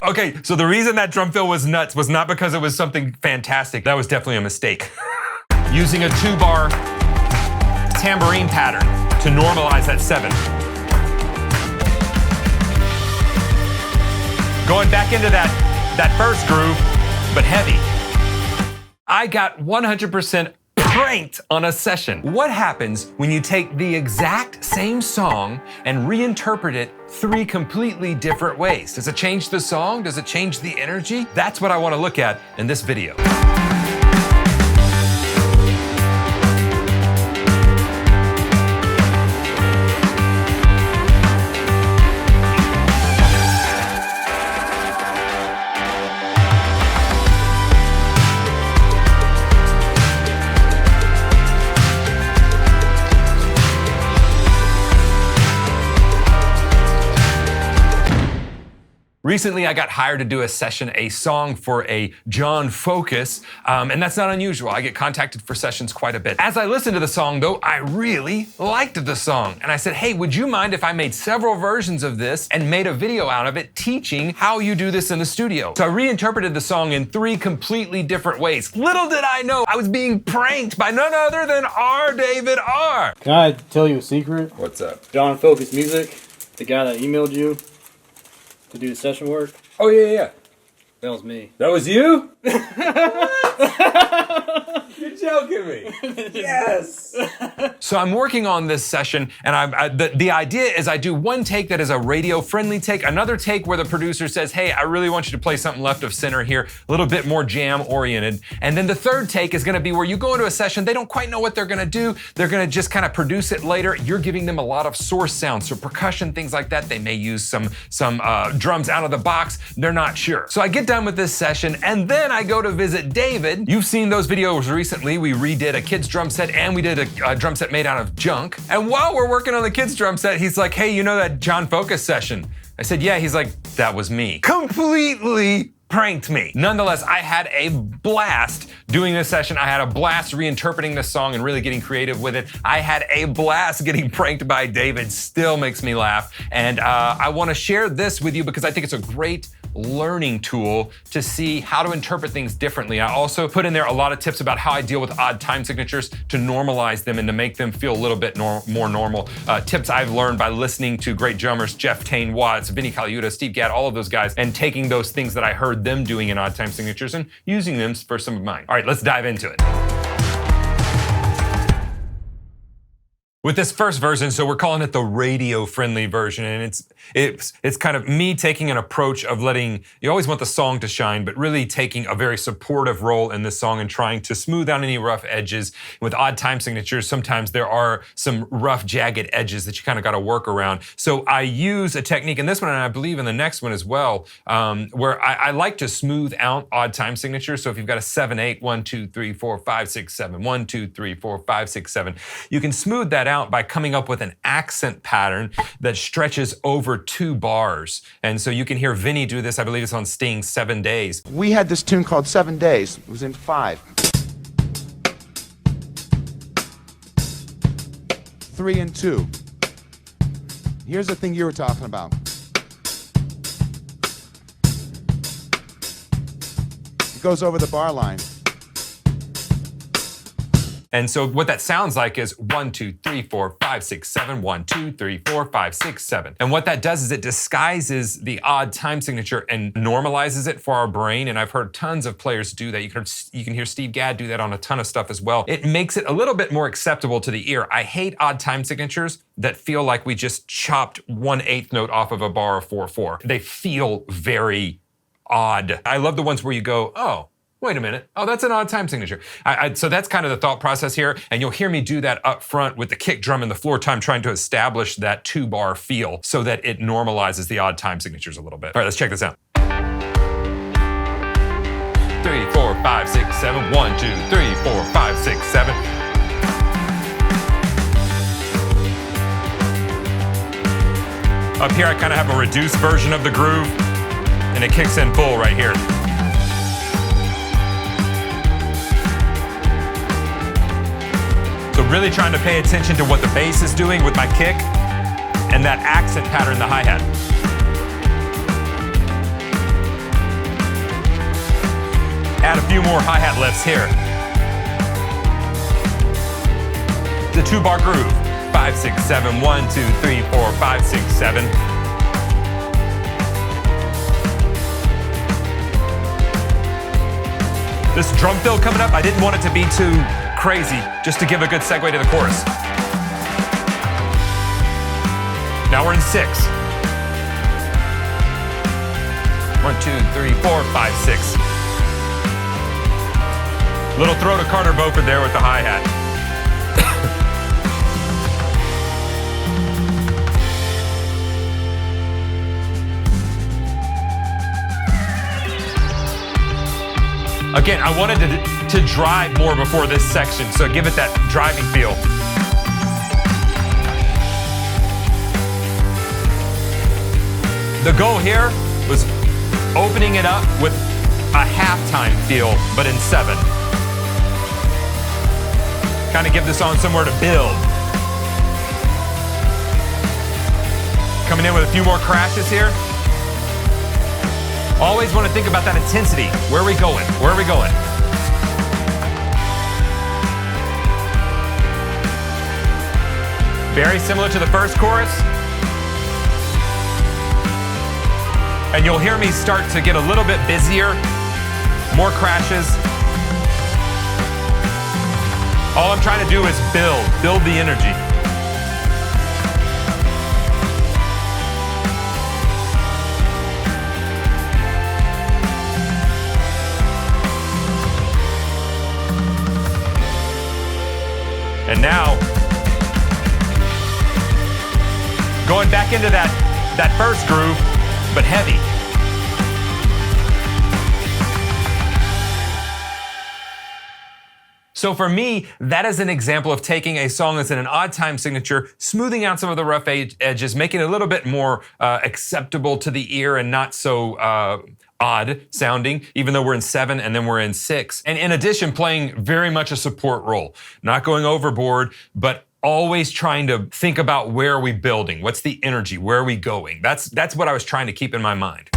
Okay, so the reason that drum fill was nuts was not because it was something fantastic. That was definitely a mistake. Using a 2-bar tambourine pattern to normalize that 7. Going back into that first groove, but heavy. I got 100% pranked on a session. What happens when you take the exact same song and reinterpret it 3 completely different ways? Does it change the song? Does it change the energy? That's what I want to look at in this video. Recently, I got hired to do a song for a John Focus, and that's not unusual. I get contacted for sessions quite a bit. As I listened to the song, though, I really liked the song. And I said, hey, would you mind if I made several versions of this and made a video out of it teaching how you do this in the studio? So I reinterpreted the song in 3 completely different ways. Little did I know I was being pranked by none other than R. David R. Can I tell you a secret? What's up? John Focus Music, the guy that emailed you to do the session work. Oh, yeah. That was me. That was you? You're joking me. Yes. So I'm working on this session, and the idea is I do one take that is a radio-friendly take, another take where the producer says, hey, I really want you to play something left of center here, a little bit more jam-oriented. And then the third take is gonna be where you go into a session, they don't quite know what they're gonna do, they're gonna just kind of produce it later. You're giving them a lot of source sounds, so percussion, things like that. They may use some drums out of the box, they're not sure. So I get done with this session, and then I go to visit David. You've seen those videos recently. We redid a kid's drum set, and we did a drum set made out of junk. And while we're working on the kid's drum set, he's like, hey, you know that John Focus session? I said, yeah. He's like, that was me. Completely pranked me. Nonetheless, I had a blast doing this session. I had a blast reinterpreting this song and really getting creative with it. I had a blast getting pranked by David. Still makes me laugh. And I want to share this with you because I think it's a great learning tool to see how to interpret things differently. I also put in there a lot of tips about how I deal with odd time signatures to normalize them and to make them feel a little bit more normal. Tips I've learned by listening to great drummers, Jeff Tane Watts, Vinny Colaiuta, Steve Gadd, all of those guys, and taking those things that I heard them doing in odd time signatures and using them for some of mine. All right, let's dive into it. With this first version, so we're calling it the radio-friendly version, and it's kind of me taking an approach of letting, you always want the song to shine, but really taking a very supportive role in this song and trying to smooth out any rough edges. With odd time signatures, sometimes there are some rough, jagged edges that you kind of got to work around. So I use a technique in this one, and I believe in the next one as well, where I like to smooth out odd time signatures. So if you've got a 7/8, 1, 2, 3, 4, 5, 6, 7, 1, 2, 3, 4, 5, 6, 7, you can smooth that out by coming up with an accent pattern that stretches over 2 bars. And so you can hear Vinny do this, I believe it's on Sting's 7 Days. We had this tune called 7 Days. It was in 5. 3 and 2. Here's the thing you were talking about. It goes over the bar line. And so what that sounds like is 1, 2, 3, 4, 5, 6, 7, 1, 2, 3, 4, 5, 6, 7. And what that does is it disguises the odd time signature and normalizes it for our brain. And I've heard tons of players do that. You can hear Steve Gadd do that on a ton of stuff as well. It makes it a little bit more acceptable to the ear. I hate odd time signatures that feel like we just chopped 1/8 note off of a bar of 4/4. They feel very odd. I love the ones where you go, oh, wait a minute. Oh, that's an odd time signature. So that's kind of the thought process here. And you'll hear me do that up front with the kick drum and the floor time, trying to establish that 2-bar feel so that it normalizes the odd time signatures a little bit. All right, let's check this out. 3, 4, 5, 6, 7. 1, 2, 3, 4, 5, 6, 7. Up here, I kind of have a reduced version of the groove, and it kicks in full right here. So really trying to pay attention to what the bass is doing with my kick and that accent pattern, the hi-hat. Add a few more hi-hat lifts here. The 2-bar groove. 5, 6, 7, 1, 2, 3, 4, 5, 6, 7. This drum fill coming up, I didn't want it to be too crazy, just to give a good segue to the chorus. Now we're in 6. 1, 2, 3, 4, 5, 6. Little throw to Carter Beauford there with the hi-hat. Again, I wanted to drive more before this section, so give it that driving feel. The goal here was opening it up with a halftime feel, but in 7. Kind of give the song somewhere to build. Coming in with a few more crashes here. Always want to think about that intensity. Where are we going? Where are we going? Very similar to the first chorus. And you'll hear me start to get a little bit busier. More crashes. All I'm trying to do is build the energy. And now, going back into that first groove, but heavy. So for me, that is an example of taking a song that's in an odd time signature, smoothing out some of the rough edges, making it a little bit more acceptable to the ear and not so odd sounding, even though we're in 7 and then we're in 6. And in addition, playing very much a support role, not going overboard, but always trying to think about where are we building? What's the energy? Where are we going? That's what I was trying to keep in my mind.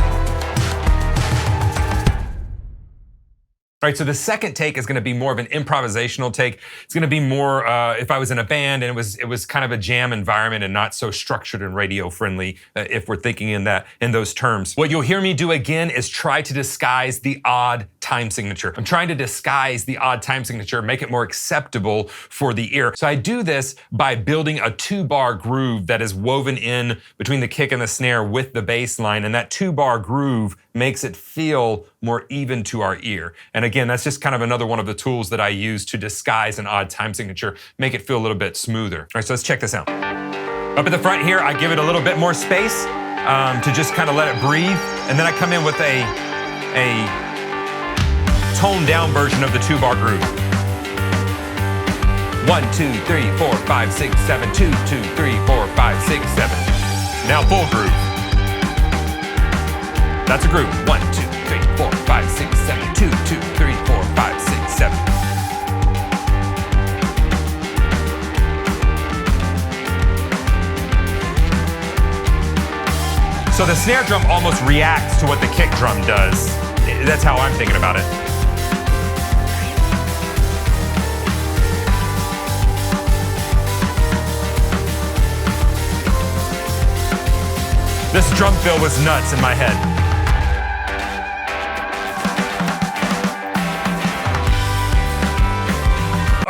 All right, so the second take is gonna be more of an improvisational take. It's gonna be more if I was in a band and it was kind of a jam environment and not so structured and radio friendly, if we're thinking in those terms. What you'll hear me do again is try to disguise the odd time signature. I'm trying to disguise the odd time signature, make it more acceptable for the ear. So I do this by building a 2-bar groove that is woven in between the kick and the snare with the bass line, and that 2-bar groove makes it feel more even to our ear. And again, that's just kind of another one of the tools that I use to disguise an odd time signature, make it feel a little bit smoother. All right, so let's check this out. Up at the front here, I give it a little bit more space to just kind of let it breathe. And then I come in with a toned down version of the 2-bar groove. 1, 2, 3, 4, 5, 6, 7, 2, 2, 3, 4, 5, 6, 7. Now full groove. That's a groove. 1, 2, 3, 4, 5, 6, 7, 2, 2, 3, 4, 5, 6, 7. So the snare drum almost reacts to what the kick drum does. That's how I'm thinking about it. This drum fill was nuts in my head.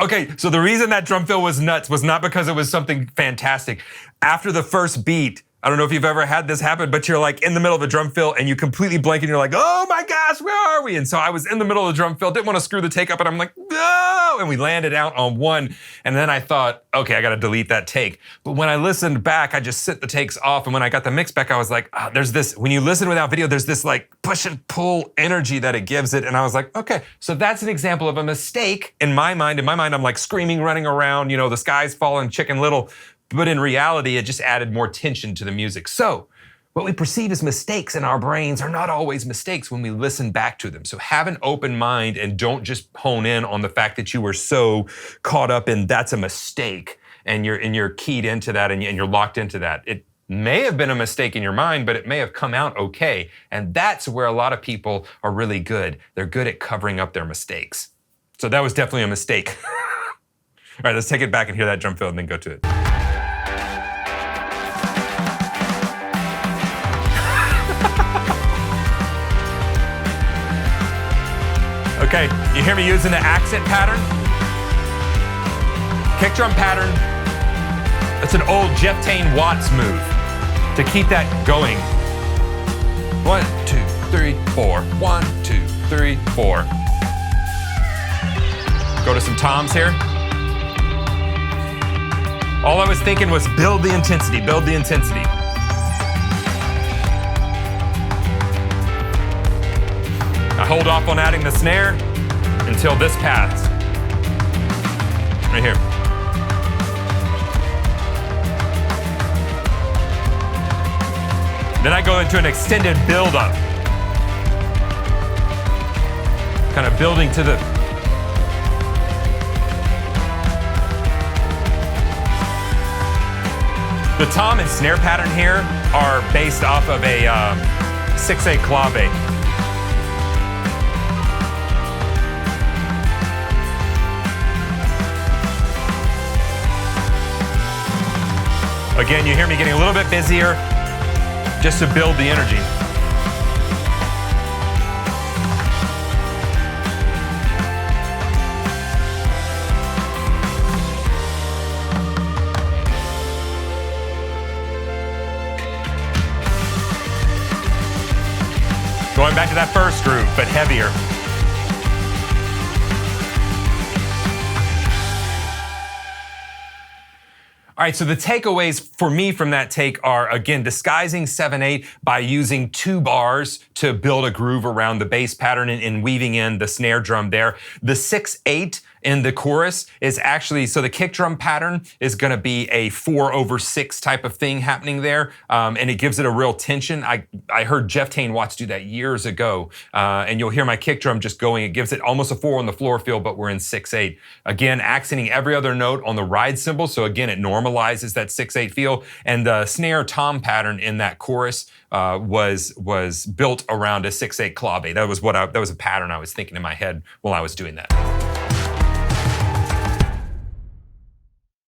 Okay, so the reason that drum fill was nuts was not because it was something fantastic. After the first beat, I don't know if you've ever had this happen, but you're like in the middle of a drum fill and you completely blank and you're like, oh my gosh, where are we? And so I was in the middle of the drum fill, didn't want to screw the take up, and I'm like, no! And we landed out on 1. And then I thought, okay, I got to delete that take. But when I listened back, I just set the takes off. And when I got the mix back, I was like, there's this, when you listen without video, there's this like push and pull energy that it gives it. And I was like, okay, so that's an example of a mistake in my mind. In my mind, I'm like screaming, running around, you know, the sky's falling, Chicken Little. But in reality, it just added more tension to the music. So what we perceive as mistakes in our brains are not always mistakes when we listen back to them. So have an open mind and don't just hone in on the fact that you were so caught up in that's a mistake and you're keyed into that and you're locked into that. may have been a mistake in your mind, but it may have come out okay. And that's where a lot of people are really good. They're good at covering up their mistakes. So that was definitely a mistake. All right, let's take it back and hear that drum fill and then go to it. Okay, you hear me using the accent pattern? Kick drum pattern. It's an old Jeff Tain Watts move to keep that going. 1, 2, 3, 4. 1, 2, 3, 4. Go to some toms here. All I was thinking was build the intensity, build the intensity. I hold off on adding the snare until this pass. Right here. Then I go into an extended build-up. Kind of building to the... The tom and snare pattern here are based off of a 6/8 clave. Again, you hear me getting a little bit busier just to build the energy. Going back to that first groove, but heavier. All right, so the takeaways for me from that take are, again, disguising 7/8 by using 2 bars to build a groove around the bass pattern and weaving in the snare drum there. The 6/8 in the chorus is actually, so the kick drum pattern is gonna be a 4/6 type of thing happening there, and it gives it a real tension. I heard Jeff Tain Watts do that years ago, and you'll hear my kick drum just going, it gives it almost a 4 on the floor feel, but we're in 6/8. Again, accenting every other note on the ride cymbal, so again, it normalizes that 6/8 feel, and the snare tom pattern in that chorus was built around a 6/8 clave. That was a pattern I was thinking in my head while I was doing that.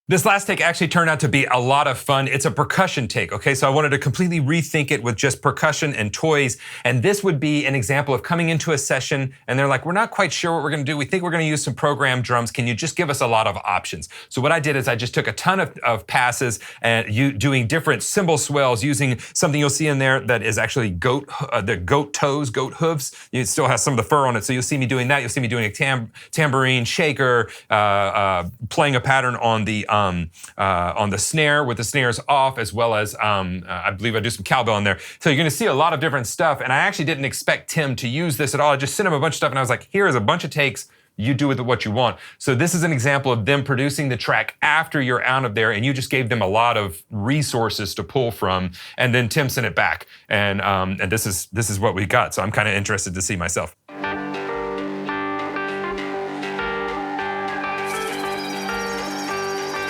This last take actually turned out to be a lot of fun. It's a percussion take, okay? So I wanted to completely rethink it with just percussion and toys. And this would be an example of coming into a session and they're like, we're not quite sure what we're gonna do. We think we're gonna use some programmed drums. Can you just give us a lot of options? So what I did is I just took a ton of passes and doing different cymbal swells, using something you'll see in there that is actually the goat toes, goat hooves. It still has some of the fur on it. So you'll see me doing that. You'll see me doing a tambourine, shaker, playing a pattern on the snare with the snares off, as well as I believe I do some cowbell in there. So you're gonna see a lot of different stuff, and I actually didn't expect Tim to use this at all. I just sent him a bunch of stuff and I was like, here is a bunch of takes, you do with it what you want. So this is an example of them producing the track after you're out of there, and you just gave them a lot of resources to pull from, and then Tim sent it back. And this is what we got. So I'm kind of interested to see myself.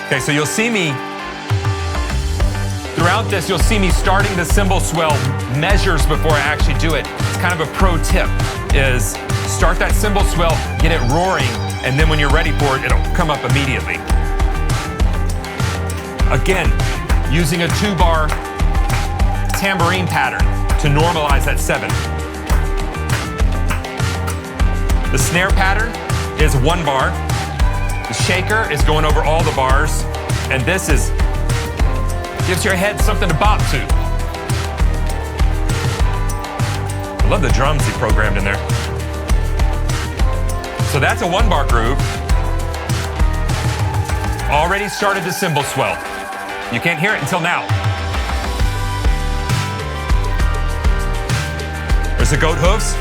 Okay, so you'll see me, throughout this, you'll see me starting the cymbal swell measures before I actually do it. It's kind of a pro tip, is start that cymbal swell, get it roaring, and then when you're ready for it, it'll come up immediately. Again, using a 2-bar tambourine pattern to normalize that 7. The snare pattern is 1 bar. The shaker is going over all the bars, and this gives your head something to bop to. I love the drums he programmed in there. So that's a 1-bar groove. Already started the cymbal swell. You can't hear it until now. There's the goat hooves.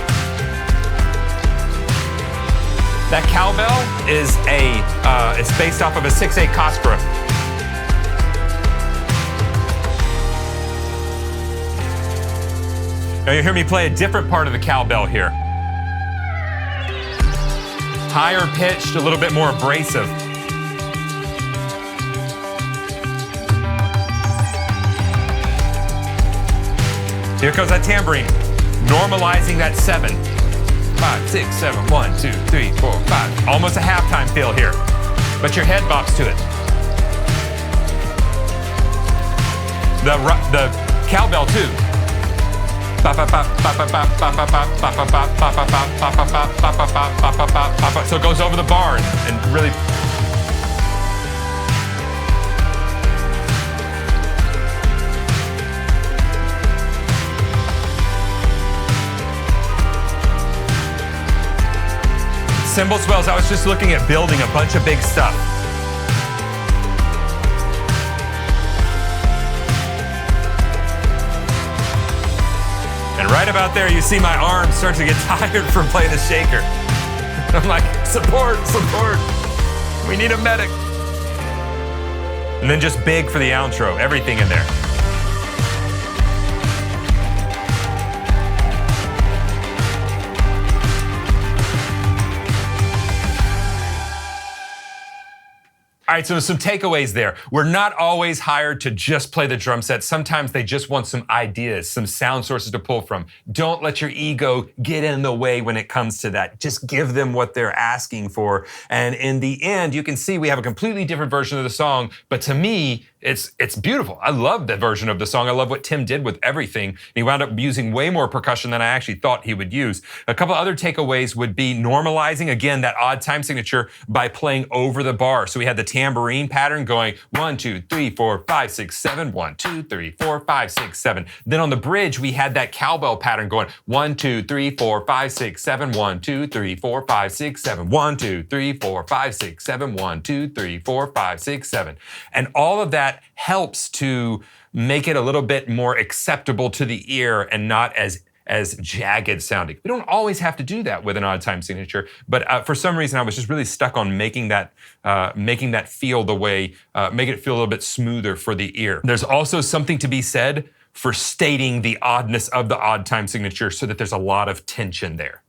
That cowbell is it's based off of a 6/8 Kospra. Now you hear me play a different part of the cowbell here. Higher pitched, a little bit more abrasive. Here comes that tambourine, normalizing that 7. 5, 6, 7, 1, 2, 3, 4, 5. Almost a halftime feel here, but your head bops to it. The cowbell too. So it goes over the bar and really. Cymbal swells, I was just looking at building a bunch of big stuff. And right about there, you see my arms start to get tired from playing the shaker. I'm like, support, support. We need a medic. And then just big for the outro, everything in there. All right, so some takeaways there. We're not always hired to just play the drum set. Sometimes they just want some ideas, some sound sources to pull from. Don't let your ego get in the way when it comes to that. Just give them what they're asking for. And in the end, you can see we have a completely different version of the song, but to me, it's beautiful. I love that version of the song. I love what Tim did with everything. He wound up using way more percussion than I actually thought he would use. A couple other takeaways would be normalizing, again, that odd time signature by playing over the bar. So we had the tambourine pattern going 1, 2, 3, 4, 5, 6, 7, 1, 2, 3, 4, 5, 6, 7. Then on the bridge, we had that cowbell pattern going 1, 2, 3, 4, 5, 6, 7, 1, 2, 3, 4, 5, 6, 7, 1, 2, 3, 4, 5, 6, 7, 1, 2, 3, 4, 5, 6, 7. And all of that helps to make it a little bit more acceptable to the ear and not as jagged sounding. We don't always have to do that with an odd time signature, but for some reason I was just really stuck on making that feel the way, make it feel a little bit smoother for the ear. There's also something to be said for stating the oddness of the odd time signature so that there's a lot of tension there.